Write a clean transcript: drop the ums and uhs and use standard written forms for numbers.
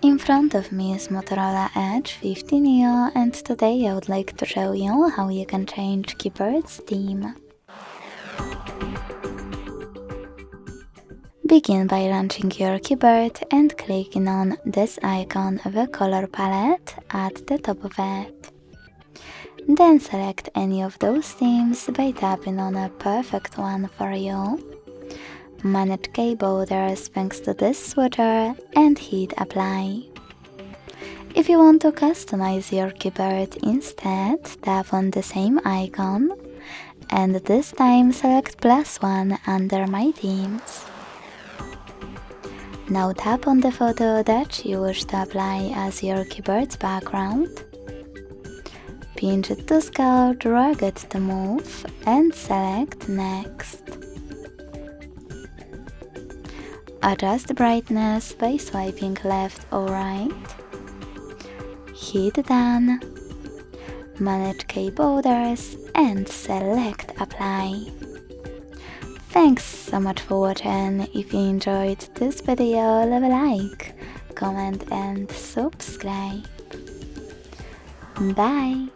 In front of me is Motorola Edge 50 Neo, and today I would like to show you how you can change Gboard's theme. Begin by launching your keyboard and clicking on this icon of a color palette at the top of it. Then select any of those themes by tapping on a perfect one for you. Manage key borders thanks to this switcher and hit apply. If you want to customize your keyboard instead, tap on the same icon and this time select +1 under my themes. Now tap on the photo that you wish to apply as your keyboard's background. Pinch it to scale, drag it to move and select next. Adjust brightness by swiping left or right. Hit done. Manage key borders and select apply. Thanks so much for watching. If you enjoyed this video, leave a like, comment and subscribe. Bye!